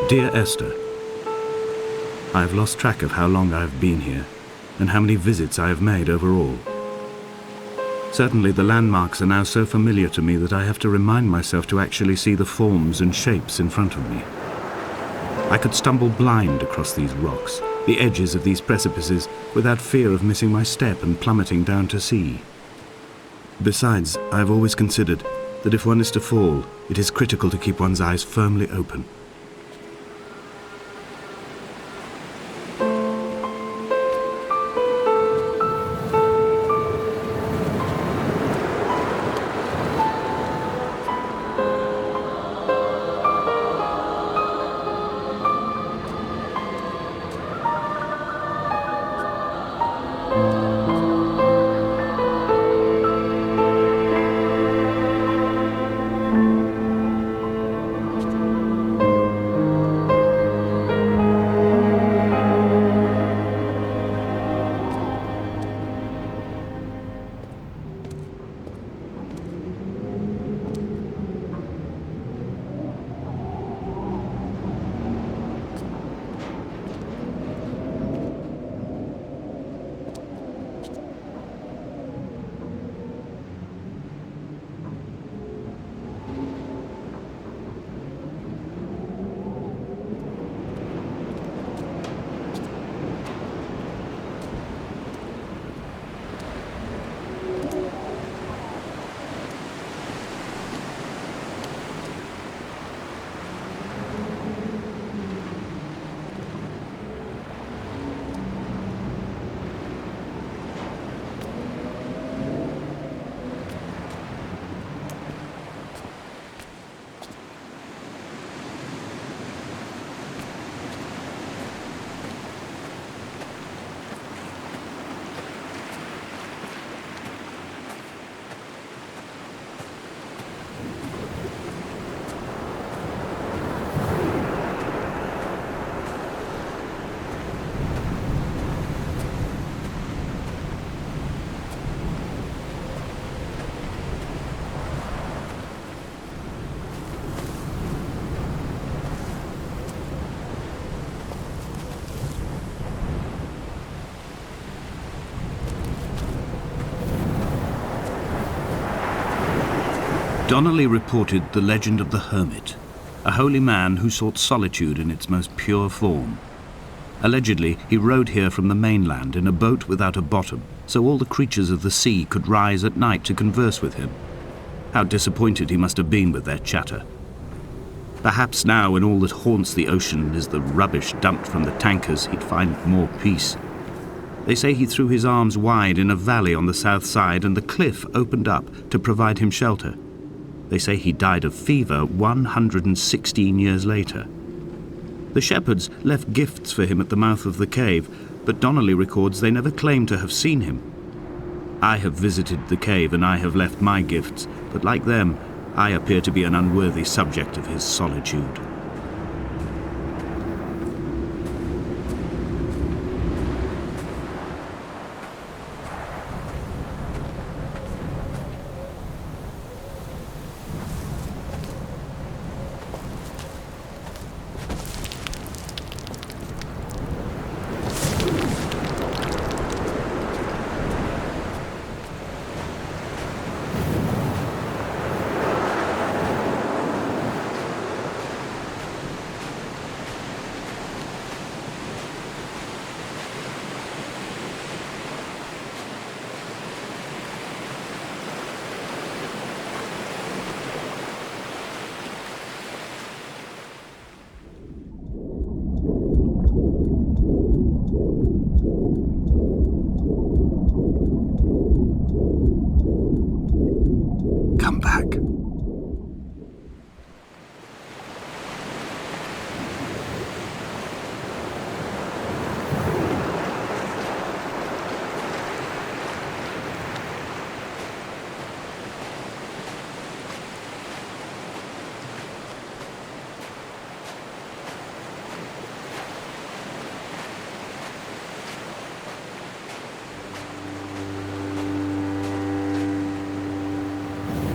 Dear Esther, I have lost track of how long I have been here and how many visits I have made overall. Certainly the landmarks are now so familiar to me that I have to remind myself to actually see the forms and shapes in front of me. I could stumble blind across these rocks, the edges of these precipices, without fear of missing my step and plummeting down to sea. Besides, I have always considered that if one is to fall, it is critical to keep one's eyes firmly open. Donnelly reported the legend of the hermit, a holy man who sought solitude in its most pure form. Allegedly, he rode here from the mainland in a boat without a bottom, so all the creatures of the sea could rise at night to converse with him. How disappointed he must have been with their chatter. Perhaps now, when all that haunts the ocean is the rubbish dumped from the tankers, he'd find more peace. They say he threw his arms wide in a valley on the south side, and the cliff opened up to provide him shelter. They say he died of fever 116 years later. The shepherds left gifts for him at the mouth of the cave, but Donnelly records they never claimed to have seen him. I have visited the cave and I have left my gifts, but like them, I appear to be an unworthy subject of his solitude.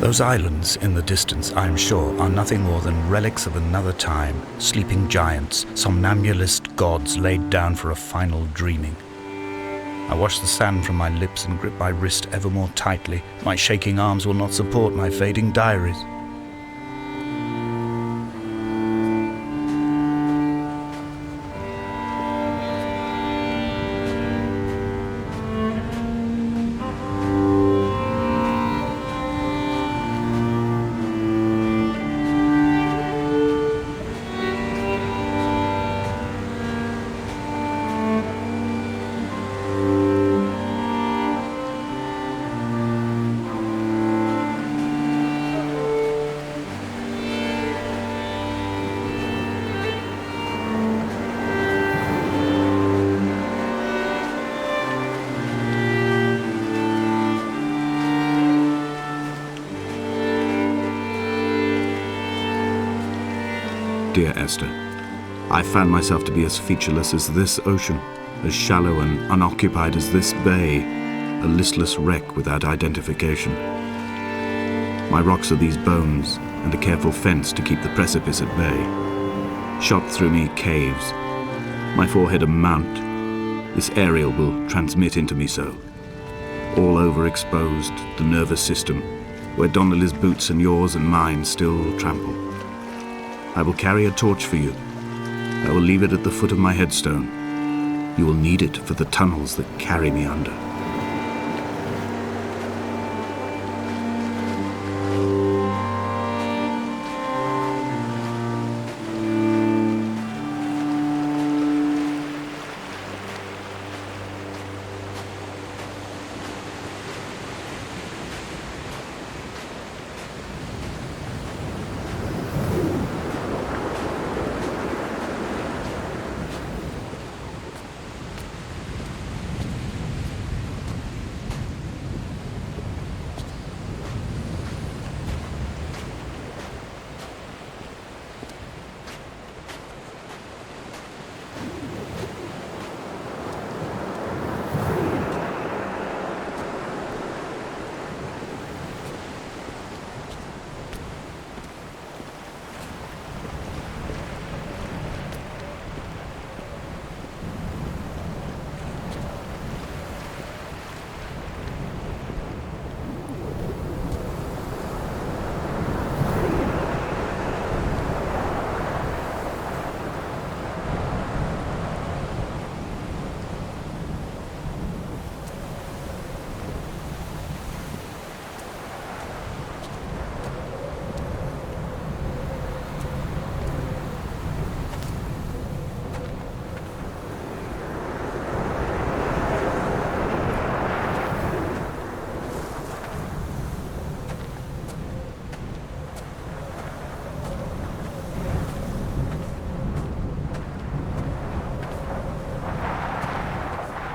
Those islands in the distance, I am sure, are nothing more than relics of another time, sleeping giants, somnambulist gods laid down for a final dreaming. I wash the sand from my lips and grip my wrist ever more tightly. My shaking arms will not support my fading diaries. Dear Esther, I found myself to be as featureless as this ocean, as shallow and unoccupied as this bay, a listless wreck without identification. My rocks are these bones, and a careful fence to keep the precipice at bay. Shot through me caves, my forehead a mount. This aerial will transmit into me so. All overexposed, the nervous system, where Donnelly's boots and yours and mine still trample. I will carry a torch for you. I will leave it at the foot of my headstone. You will need it for the tunnels that carry me under.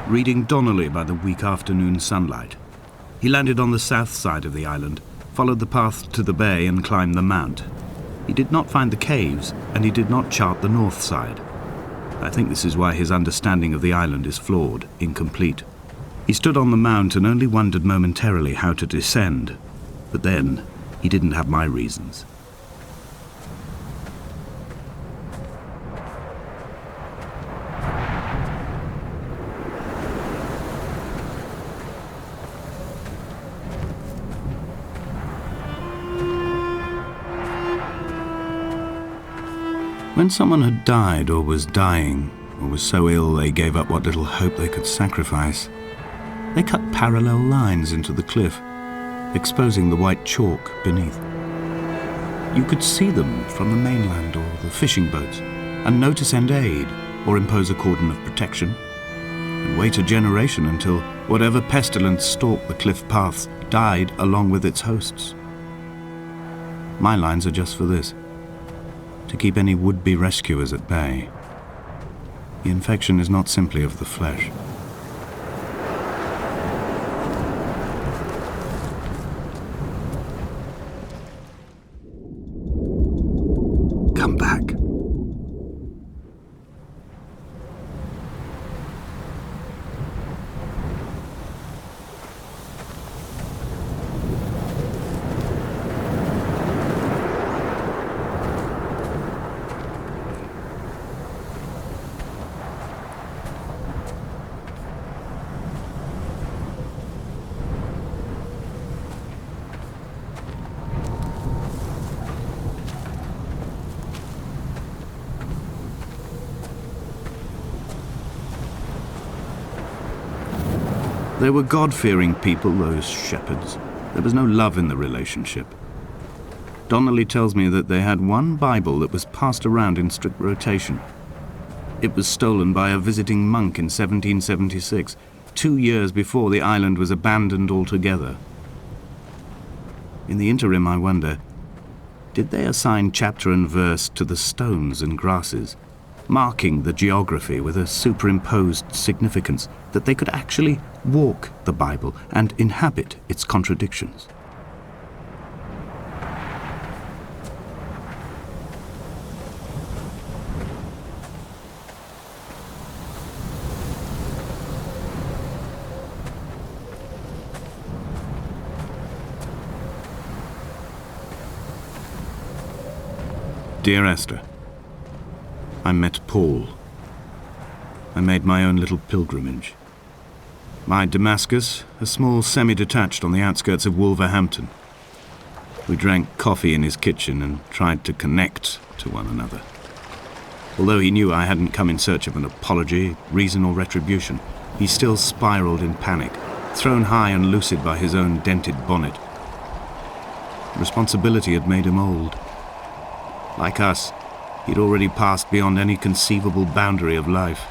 Reading Donnelly by the weak afternoon sunlight. He landed on the south side of the island, followed the path to the bay and climbed the mount. He did not find the caves, and he did not chart the north side. I think this is why his understanding of the island is flawed, incomplete. He stood on the mount and only wondered momentarily how to descend, but then he didn't have my reasons. When someone had died or was dying, or was so ill they gave up what little hope they could sacrifice, they cut parallel lines into the cliff, exposing the white chalk beneath. You could see them from the mainland or the fishing boats, and know to send aid or impose a cordon of protection, and wait a generation until whatever pestilence stalked the cliff paths died along with its hosts. My lines are just for this: to keep any would-be rescuers at bay. The infection is not simply of the flesh. Come back. They were God-fearing people, those shepherds. There was no love in the relationship. Donnelly tells me that they had one Bible that was passed around in strict rotation. It was stolen by a visiting monk in 1776, 2 years before the island was abandoned altogether. In the interim, I wonder, did they assign chapter and verse to the stones and grasses, marking the geography with a superimposed significance that they could actually walk the Bible and inhabit its contradictions? Dear Esther, I met Paul. I made my own little pilgrimage. My Damascus, a small semi-detached on the outskirts of Wolverhampton. We drank coffee in his kitchen and tried to connect to one another. Although he knew I hadn't come in search of an apology, reason or retribution, he still spiraled in panic, thrown high and lucid by his own dented bonnet. Responsibility had made him old. Like us, he'd already passed beyond any conceivable boundary of life.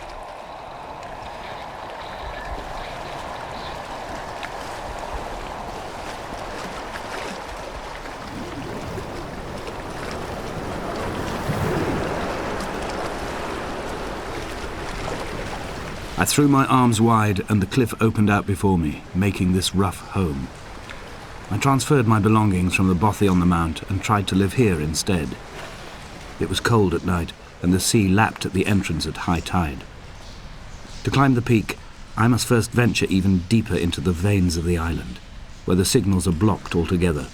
I threw my arms wide and the cliff opened out before me, making this rough home. I transferred my belongings from the bothy on the mount and tried to live here instead. It was cold at night, and the sea lapped at the entrance at high tide. To climb the peak, I must first venture even deeper into the veins of the island, where the signals are blocked altogether.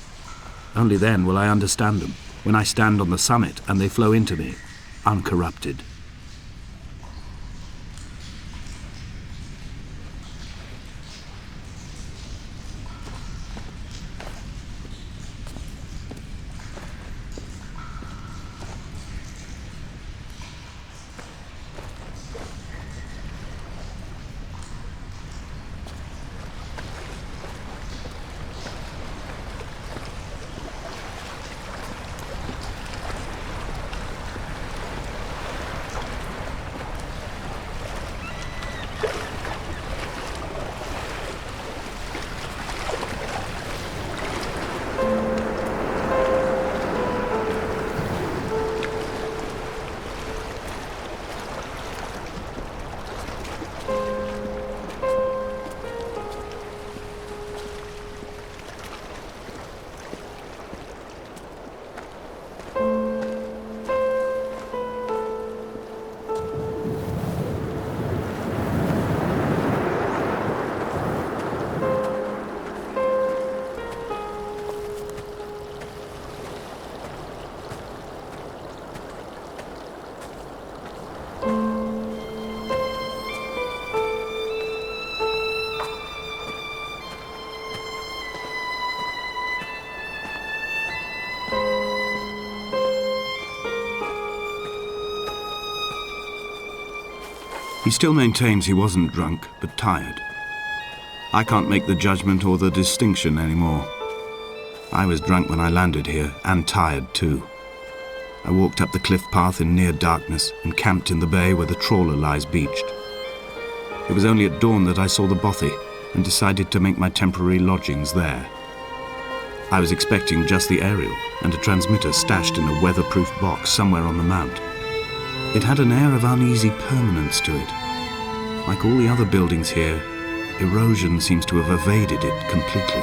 Only then will I understand them, when I stand on the summit and they flow into me, uncorrupted. He still maintains he wasn't drunk, but tired. I can't make the judgment or the distinction anymore. I was drunk when I landed here, and tired too. I walked up the cliff path in near darkness and camped in the bay where the trawler lies beached. It was only at dawn that I saw the bothy and decided to make my temporary lodgings there. I was expecting just the aerial and a transmitter stashed in a weatherproof box somewhere on the mount. It had an air of uneasy permanence to it. Like all the other buildings here, erosion seems to have evaded it completely.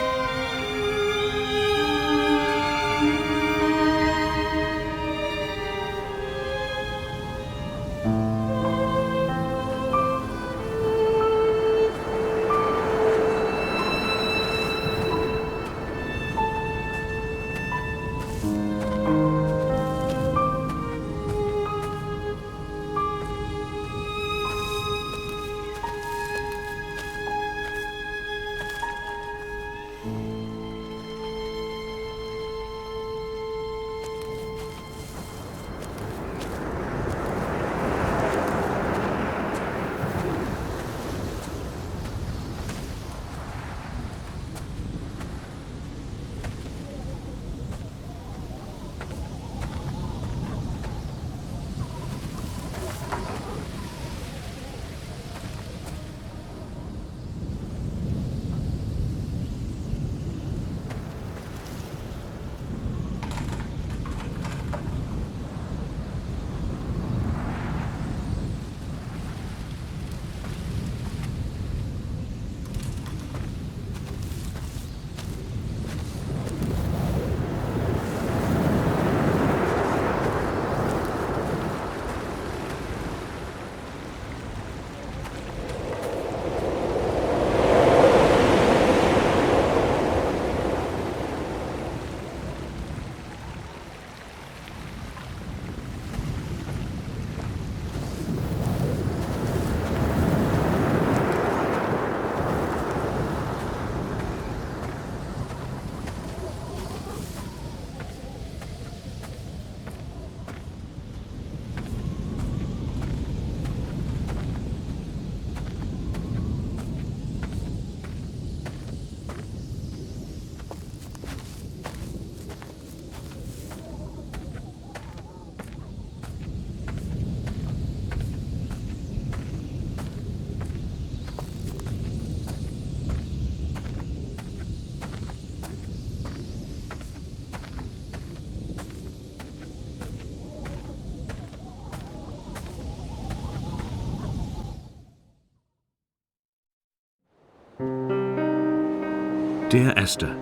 Dear Esther,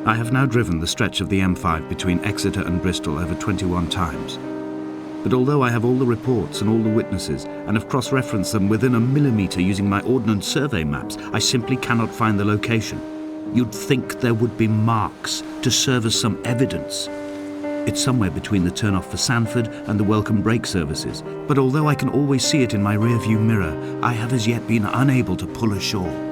I have now driven the stretch of the M5 between Exeter and Bristol over 21 times. But although I have all the reports and all the witnesses and have cross-referenced them within a millimetre using my Ordnance Survey maps, I simply cannot find the location. You'd think there would be marks to serve as some evidence. It's somewhere between the turn-off for Sanford and the welcome brake services, but although I can always see it in my rear-view mirror, I have as yet been unable to pull ashore.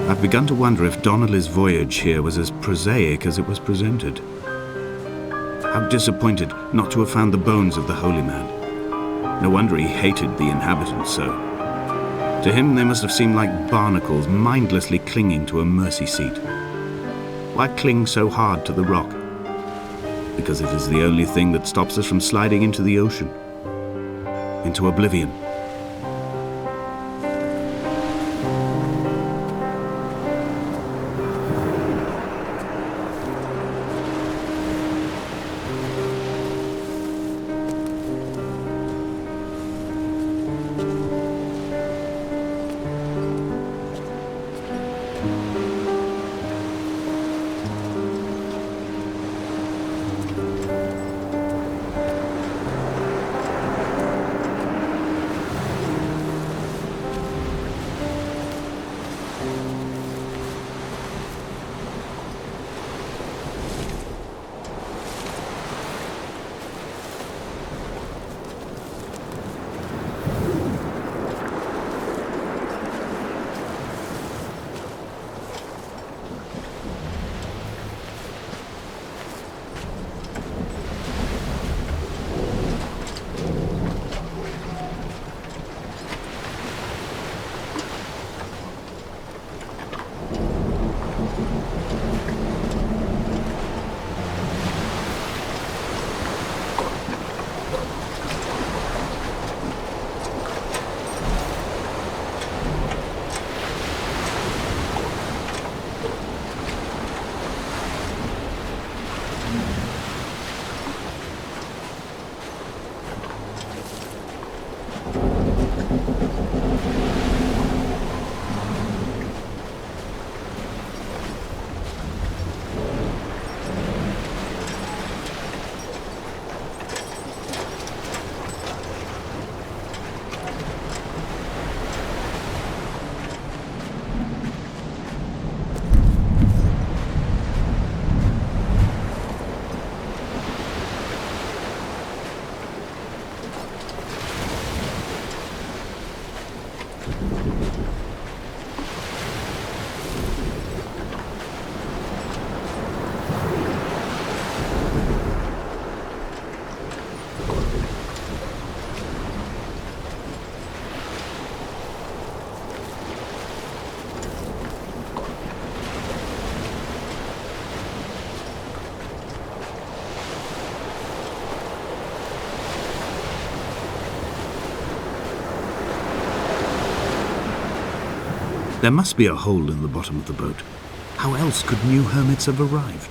I've begun to wonder if Donnelly's voyage here was as prosaic as it was presented. How disappointed not to have found the bones of the holy man. No wonder he hated the inhabitants so. To him they must have seemed like barnacles mindlessly clinging to a mercy seat. Why cling so hard to the rock? Because it is the only thing that stops us from sliding into the ocean, into oblivion. There must be a hole in the bottom of the boat. How else could new hermits have arrived?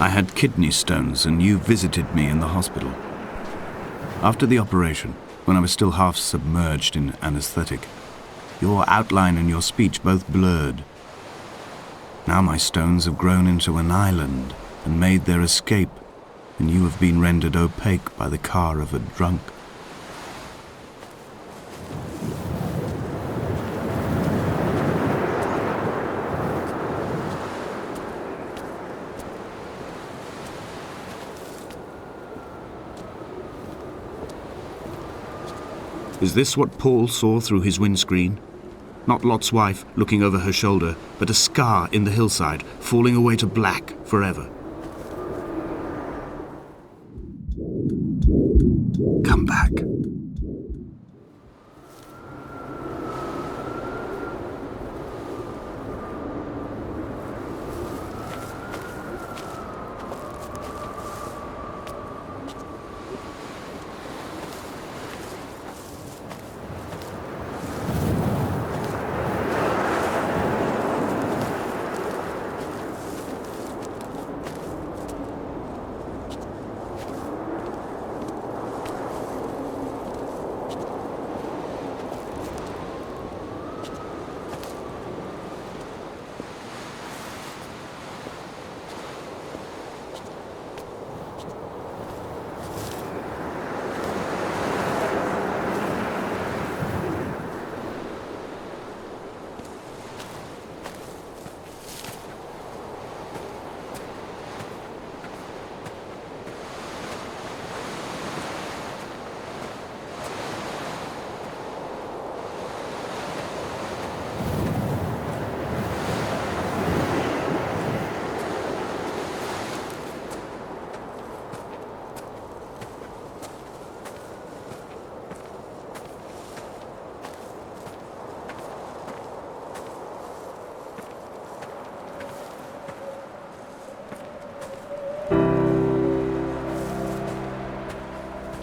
I had kidney stones and you visited me in the hospital. After the operation, when I was still half submerged in anesthetic, your outline and your speech both blurred. Now my stones have grown into an island and made their escape, and you have been rendered opaque by the car of a drunk. Is this what Paul saw through his windscreen? Not Lot's wife looking over her shoulder, but a scar in the hillside, falling away to black forever. Come back.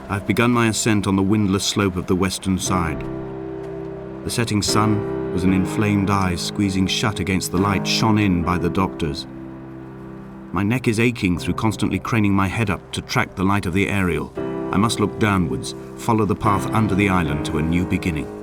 I've begun my ascent on the windless slope of the western side. The setting sun was an inflamed eye squeezing shut against the light shone in by the doctors. My neck is aching through constantly craning my head up to track the light of the aerial. I must look downwards, follow the path under the island to a new beginning.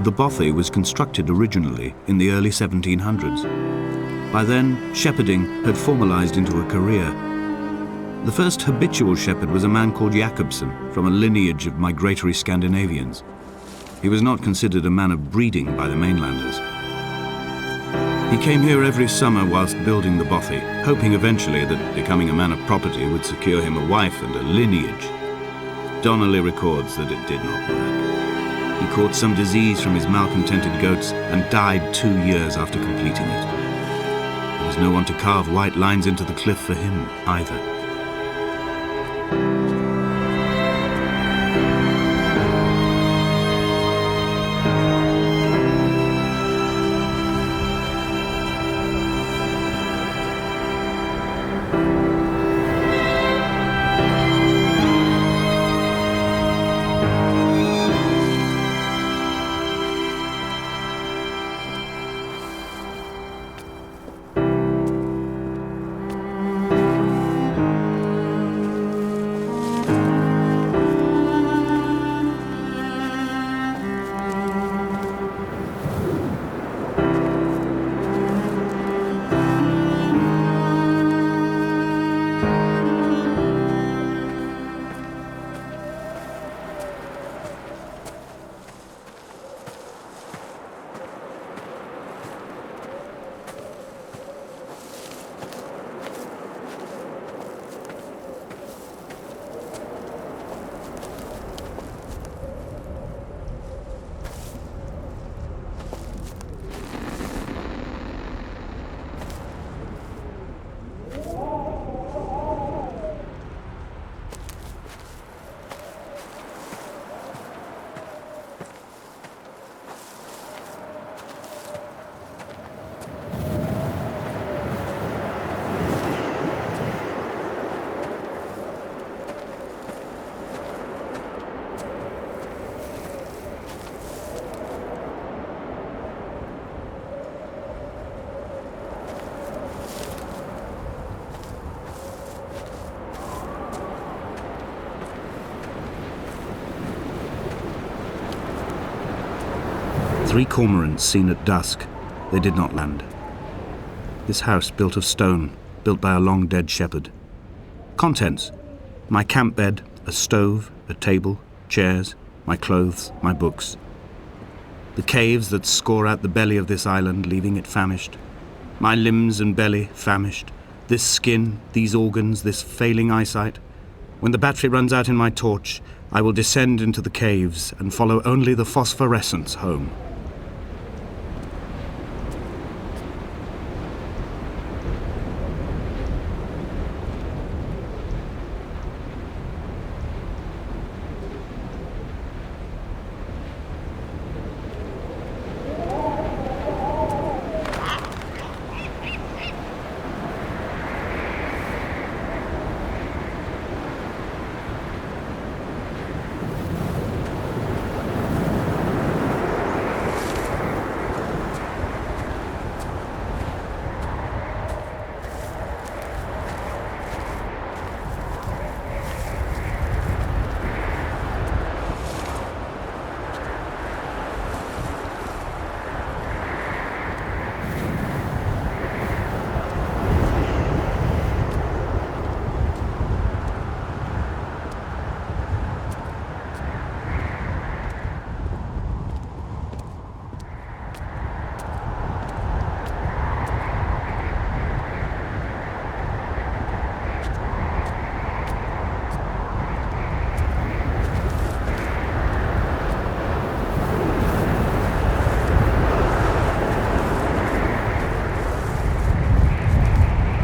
The bothy was constructed originally in the early 1700s. By then, shepherding had formalized into a career. The first habitual shepherd was a man called Jakobsen, from a lineage of migratory Scandinavians. He was not considered a man of breeding by the mainlanders. He came here every summer whilst building the bothy, hoping eventually that becoming a man of property would secure him a wife and a lineage. Donnelly records that it did not work. He caught some disease from his malcontented goats and died 2 years after completing it. There was no one to carve white lines into the cliff for him either. 3 cormorants seen at dusk. They did not land. This house built of stone, built by a long-dead shepherd. Contents: my camp bed, a stove, a table, chairs, my clothes, my books. The caves that score out the belly of this island, leaving it famished. My limbs and belly famished. This skin, these organs, this failing eyesight. When the battery runs out in my torch, I will descend into the caves and follow only the phosphorescence home.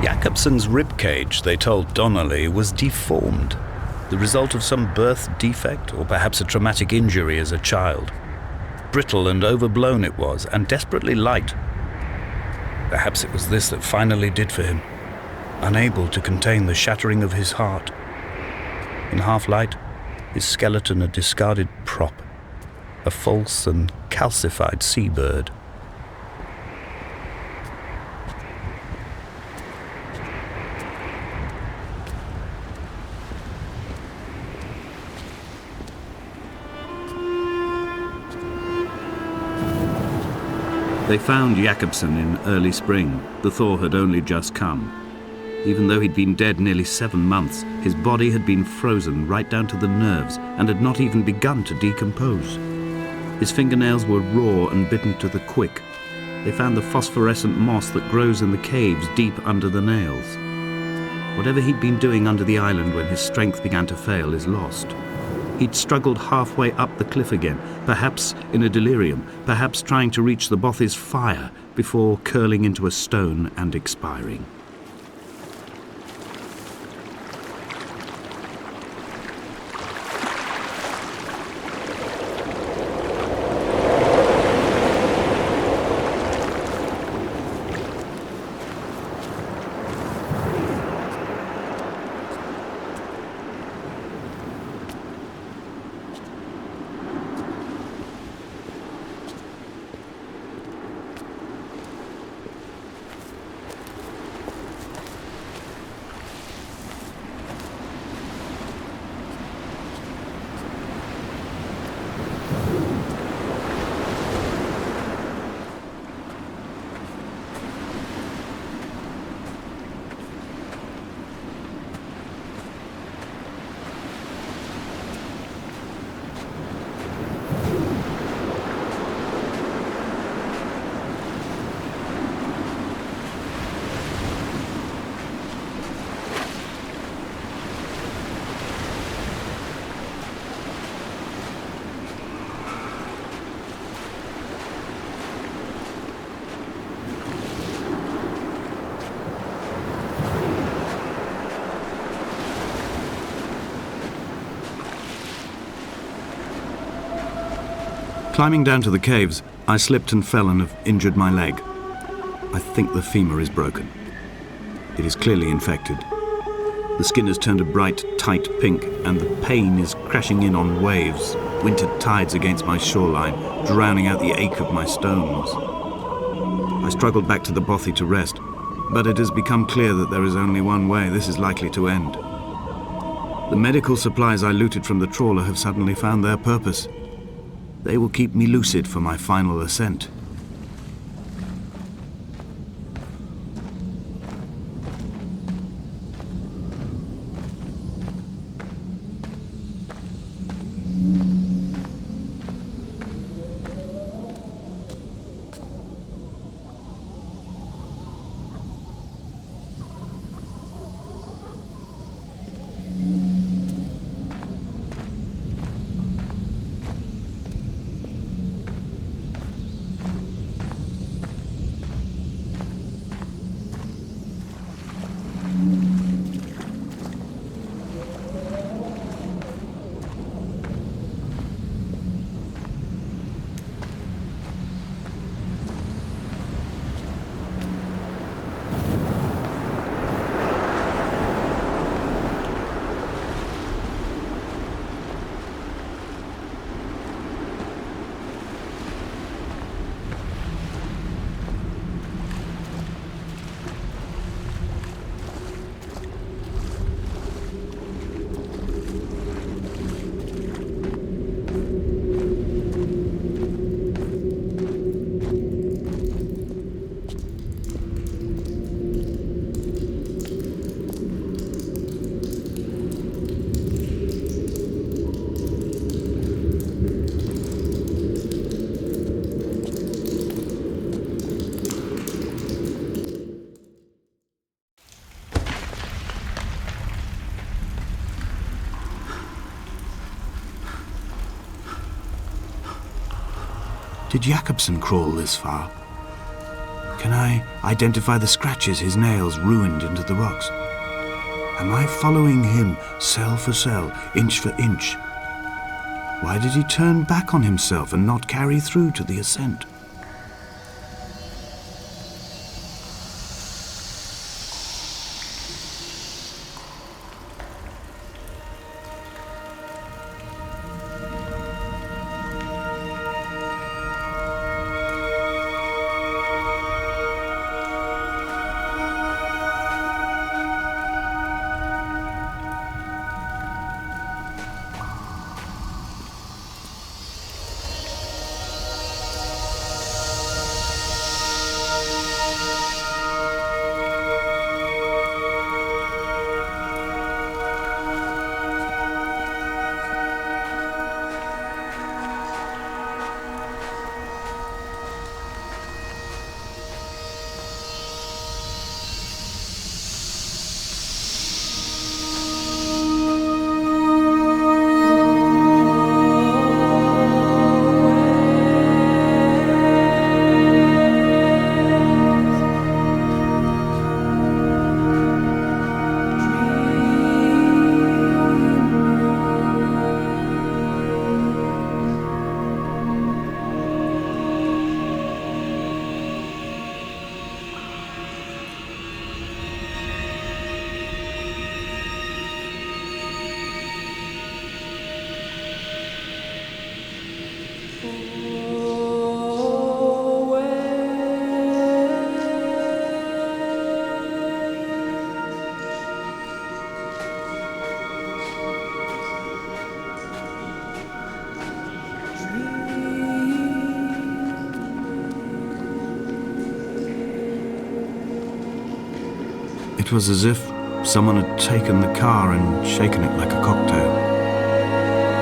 Jacobson's ribcage, they told Donnelly, was deformed, the result of some birth defect or perhaps a traumatic injury as a child. Brittle and overblown it was, and desperately light. Perhaps it was this that finally did for him, unable to contain the shattering of his heart. In half-light, his skeleton a discarded prop, a false and calcified seabird. They found Jacobson in early spring. The thaw had only just come. Even though he'd been dead nearly 7 months, his body had been frozen right down to the nerves and had not even begun to decompose. His fingernails were raw and bitten to the quick. They found the phosphorescent moss that grows in the caves deep under the nails. Whatever he'd been doing under the island when his strength began to fail is lost. He'd struggled halfway up the cliff again, perhaps in a delirium, perhaps trying to reach the Bothy's fire before curling into a stone and expiring. Climbing down to the caves, I slipped and fell and have injured my leg. I think the femur is broken. It is clearly infected. The skin has turned a bright, tight pink, and the pain is crashing in on waves, winter tides against my shoreline, drowning out the ache of my stones. I struggled back to the bothy to rest, but it has become clear that there is only one way this is likely to end. The medical supplies I looted from the trawler have suddenly found their purpose. They will keep me lucid for my final ascent. Did Jakobsen crawl this far? Can I identify the scratches his nails ruined into the rocks? Am I following him cell for cell, inch for inch? Why did he turn back on himself and not carry through to the ascent? It was as if someone had taken the car and shaken it like a cocktail.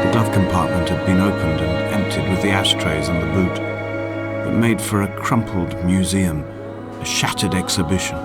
The glove compartment had been opened and emptied with the ashtrays and the boot. It made for a crumpled museum, a shattered exhibition.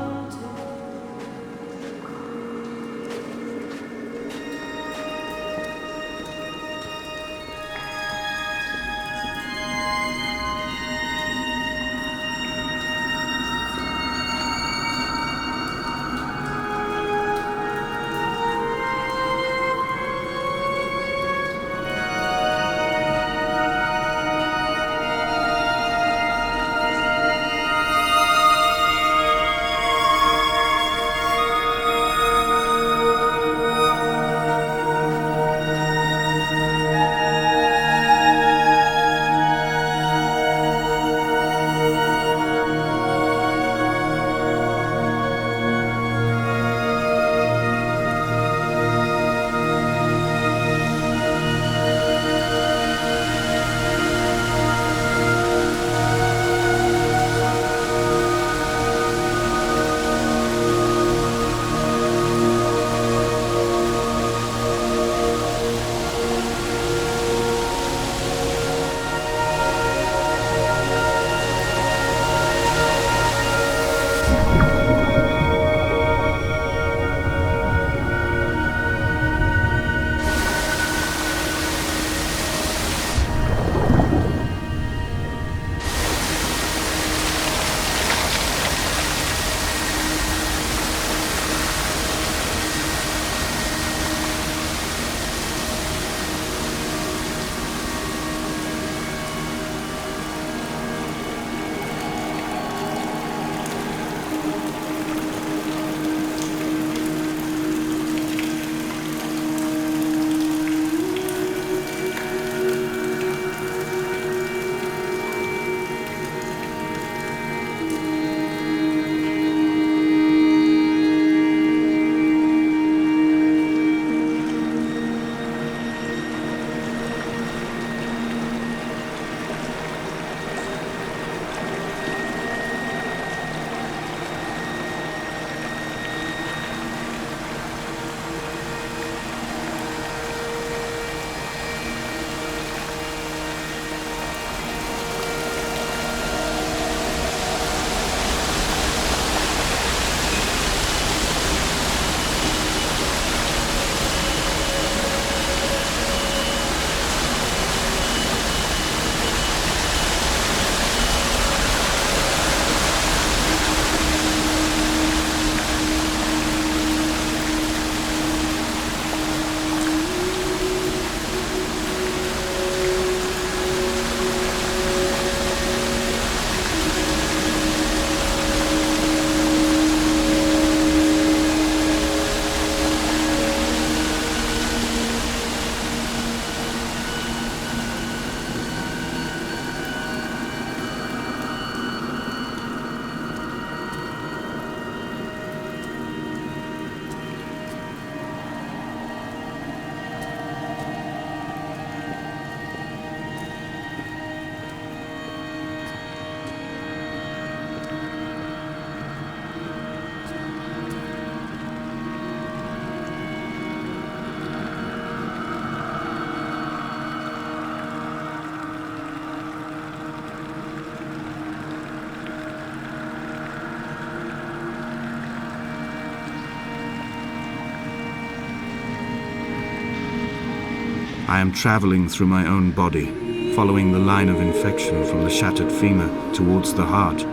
I am traveling through my own body, following the line of infection from the shattered femur towards the heart.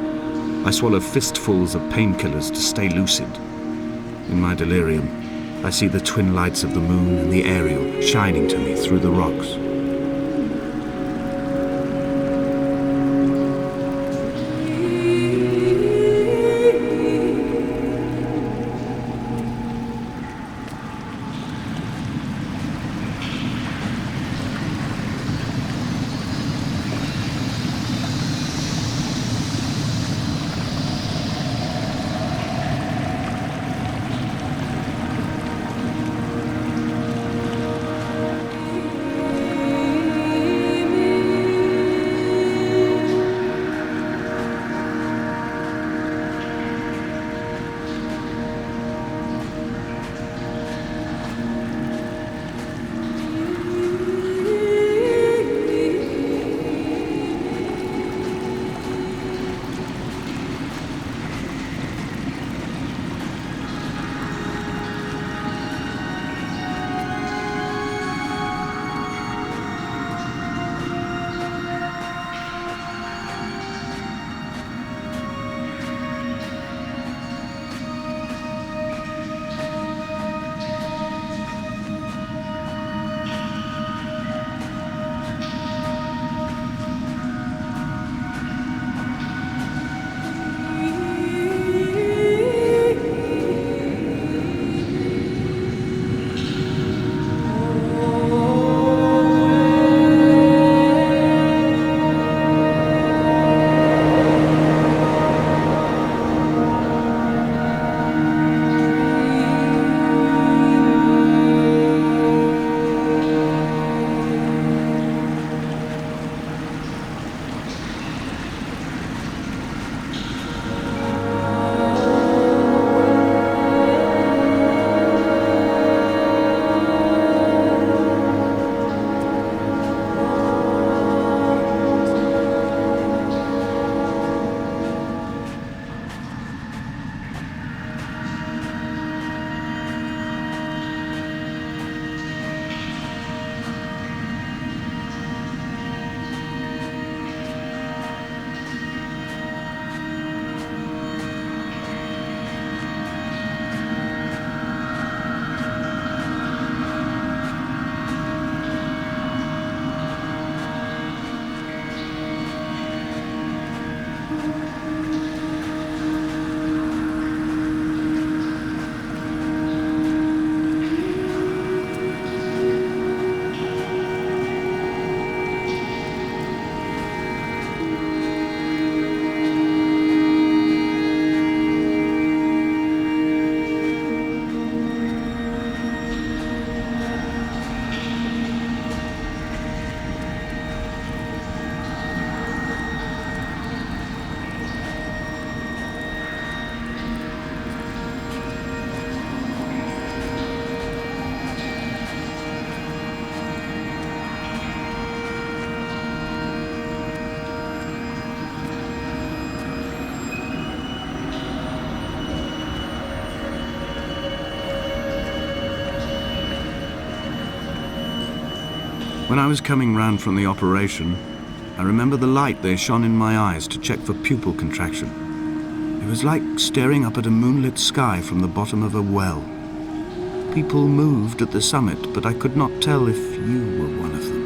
I swallow fistfuls of painkillers to stay lucid. In my delirium, I see the twin lights of the moon and the Ariel shining to me through the rocks. When I was coming round from the operation, I remember the light they shone in my eyes to check for pupil contraction. It was like staring up at a moonlit sky from the bottom of a well. People moved at the summit, but I could not tell if you were one of them.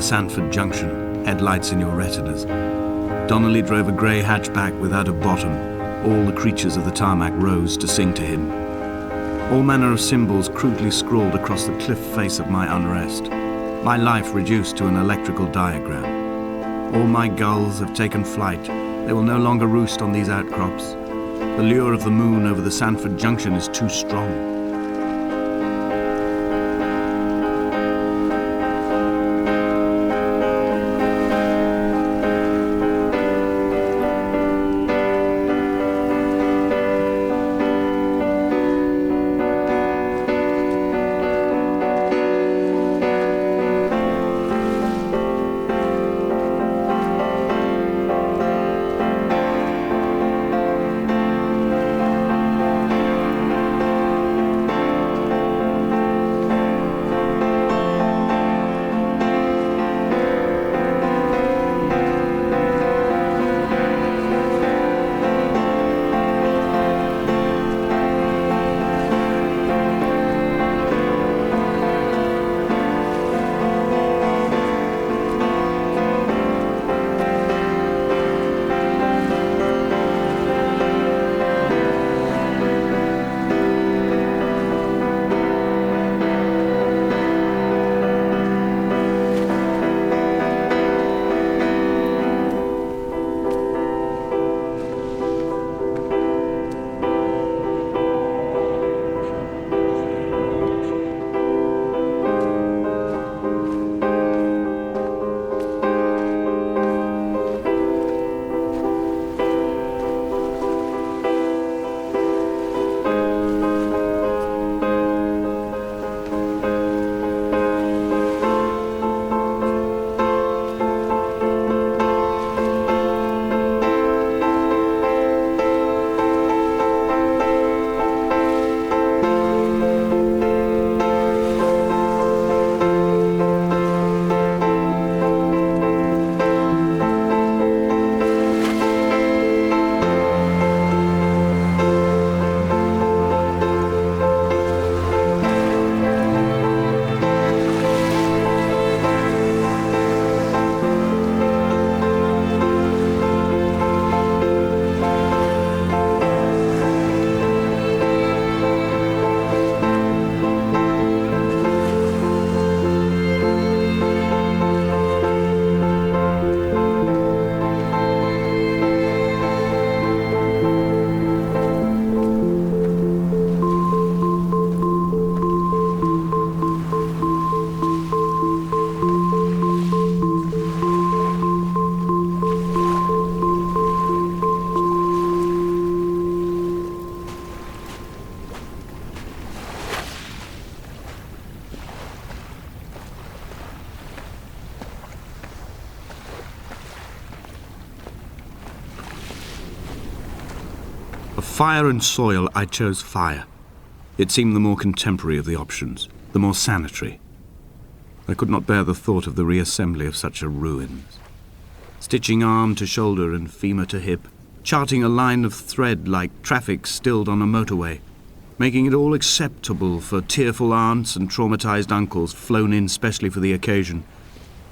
Sanford Junction, headlights in your retinas. Donnelly drove a grey hatchback without a bottom. All the creatures of the tarmac rose to sing to him. All manner of symbols crudely scrawled across the cliff face of my unrest. My life reduced to an electrical diagram. All my gulls have taken flight. They will no longer roost on these outcrops. The lure of the moon over the Sanford Junction is too strong. Of fire and soil, I chose fire. It seemed the more contemporary of the options, the more sanitary. I could not bear the thought of the reassembly of such a ruins. Stitching arm to shoulder and femur to hip, charting a line of thread like traffic stilled on a motorway, making it all acceptable for tearful aunts and traumatized uncles flown in specially for the occasion.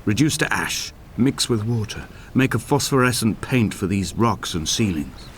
Reduce to ash, mix with water, make a phosphorescent paint for these rocks and ceilings.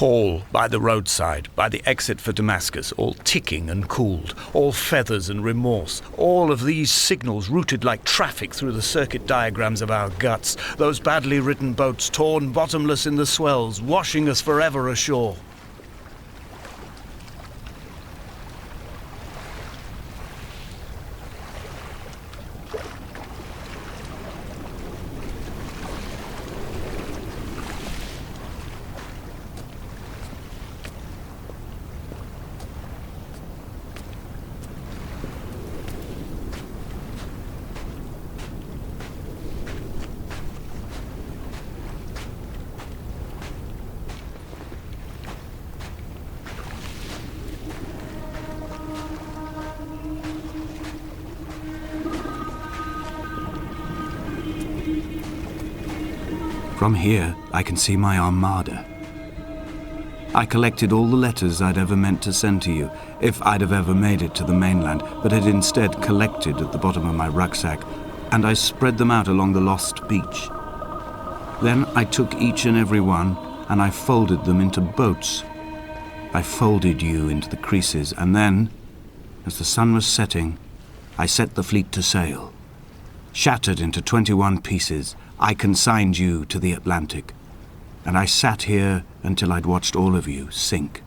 Paul, by the roadside, by the exit for Damascus, all ticking and cooled, all feathers and remorse, all of these signals routed like traffic through the circuit diagrams of our guts, those badly written boats torn bottomless in the swells, washing us forever ashore. From here, I can see my armada. I collected all the letters I'd ever meant to send to you, if I'd have ever made it to the mainland, but had instead collected at the bottom of my rucksack, and I spread them out along the lost beach. Then I took each and every one, and I folded them into boats. I folded you into the creases, and then, as the sun was setting, I set the fleet to sail. Shattered into 21 pieces, I consigned you to the Atlantic, and I sat here until I'd watched all of you sink.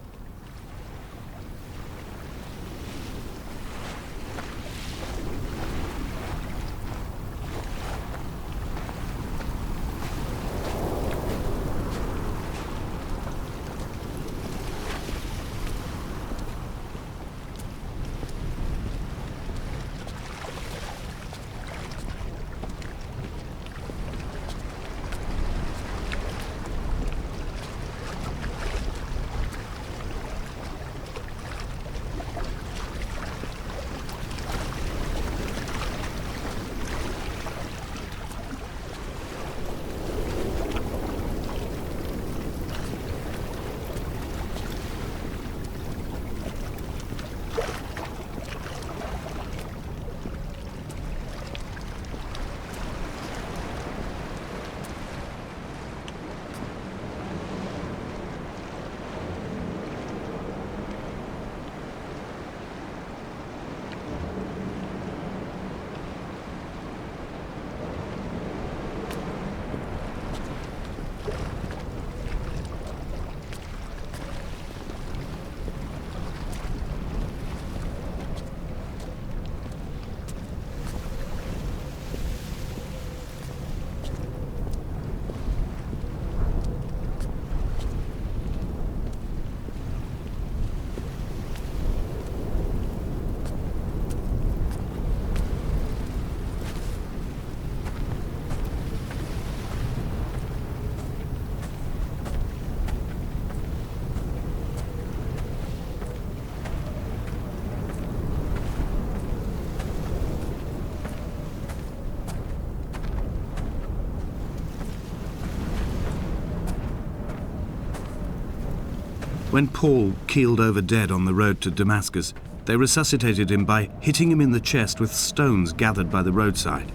When Paul keeled over dead on the road to Damascus, they resuscitated him by hitting him in the chest with stones gathered by the roadside.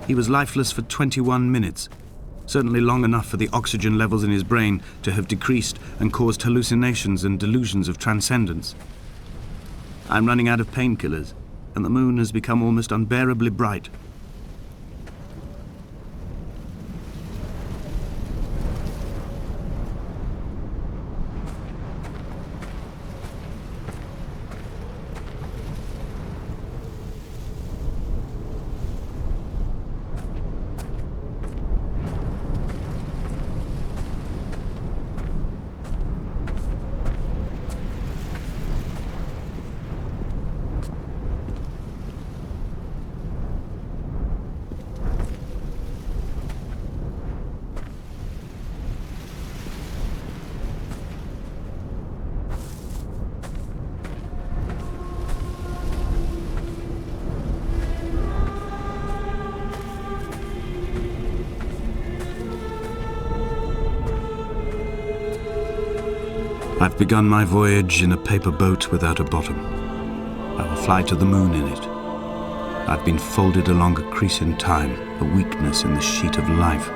He was lifeless for 21 minutes, certainly long enough for the oxygen levels in his brain to have decreased and caused hallucinations and delusions of transcendence. I'm running out of painkillers, and the moon has become almost unbearably bright. I've begun my voyage in a paper boat without a bottom. I will fly to the moon in it. I've been folded along a crease in time, a weakness in the sheet of life.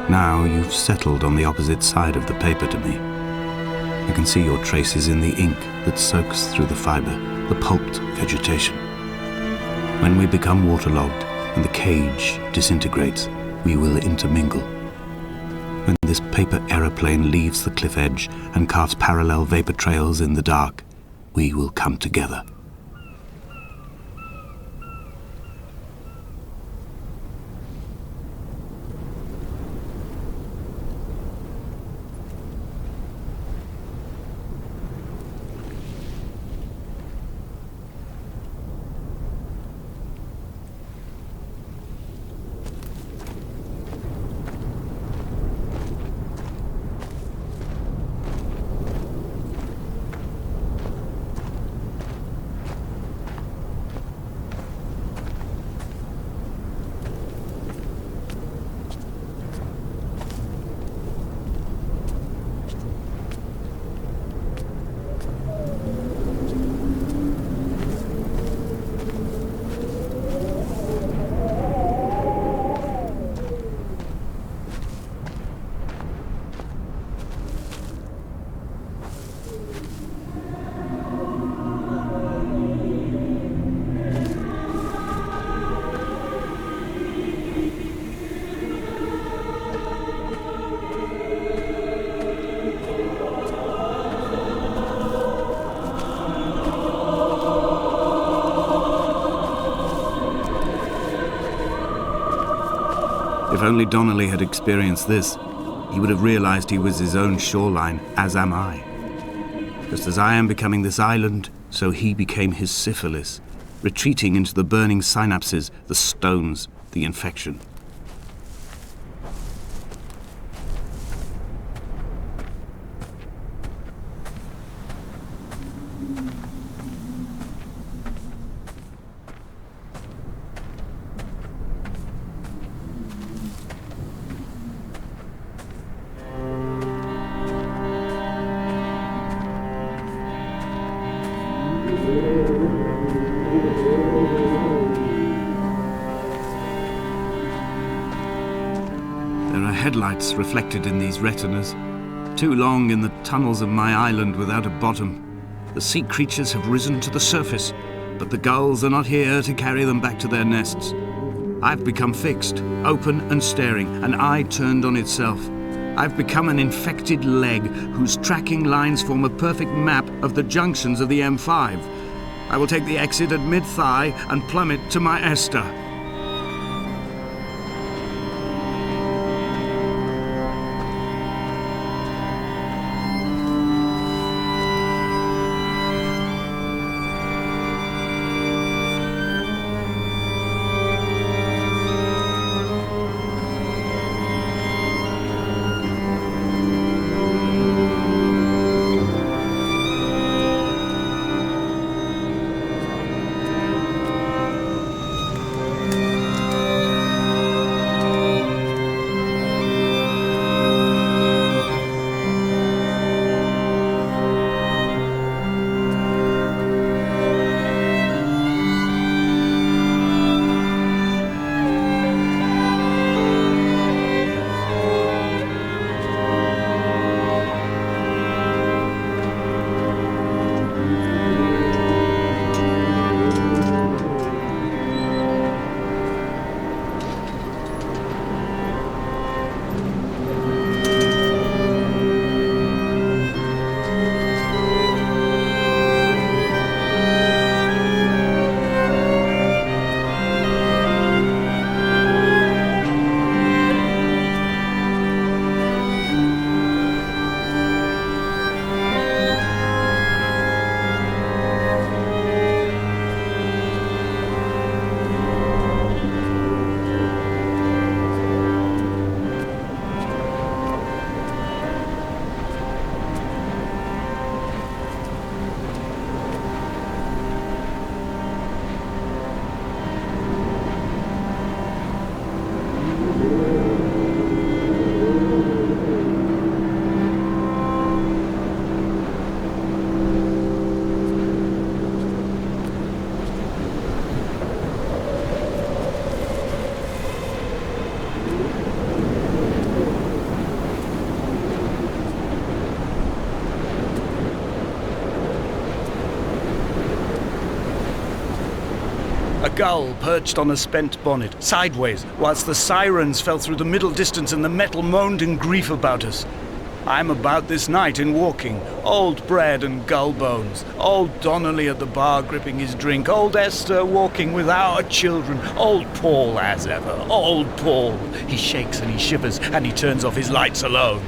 Now you've settled on the opposite side of the paper to me. I can see your traces in the ink that soaks through the fibre, the pulped vegetation. When we become waterlogged and the cage disintegrates, we will intermingle. When this paper aeroplane leaves the cliff edge and carves parallel vapor trails in the dark, we will come together. If only Donnelly had experienced this, he would have realized he was his own shoreline, as am I. Just as I am becoming this island, so he became his syphilis, retreating into the burning synapses, the stones, the infection. Headlights reflected in these retinas. Too long in the tunnels of my island without a bottom. The sea creatures have risen to the surface, but the gulls are not here to carry them back to their nests. I've become fixed, open and staring, an eye turned on itself. I've become an infected leg whose tracking lines form a perfect map of the junctions of the M5. I will take the exit at mid-thigh and plummet to my Esther. A gull perched on a spent bonnet, sideways, whilst the sirens fell through the middle distance and the metal moaned in grief about us. I'm about this night in walking, old bread and gull bones, old Donnelly at the bar gripping his drink, old Esther walking with our children, old Paul as ever, old Paul. He shakes and he shivers and he turns off his lights alone.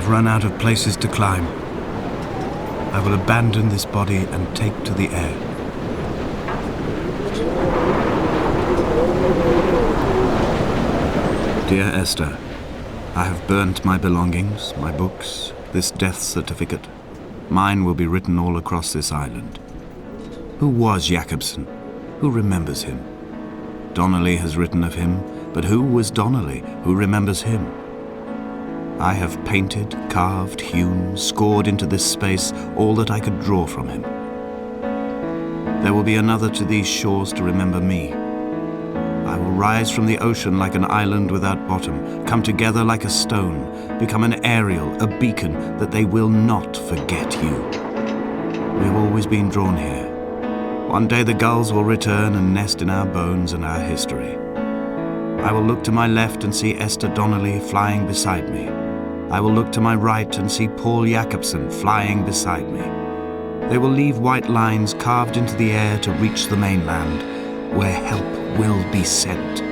Run out of places to climb. I will abandon this body and take to the air. Dear Esther, I have burnt my belongings, my books, this death certificate. Mine will be written all across this island. Who was Jakobsen? Who remembers him? Donnelly has written of him, but who was Donnelly? Who remembers him? I have painted, carved, hewn, scored into this space all that I could draw from him. There will be another to these shores to remember me. I will rise from the ocean like an island without bottom, come together like a stone, become an aerial, a beacon, that they will not forget you. We have always been drawn here. One day the gulls will return and nest in our bones and our history. I will look to my left and see Esther Donnelly flying beside me. I will look to my right and see Paul Jakobsen flying beside me. They will leave white lines carved into the air to reach the mainland, where help will be sent.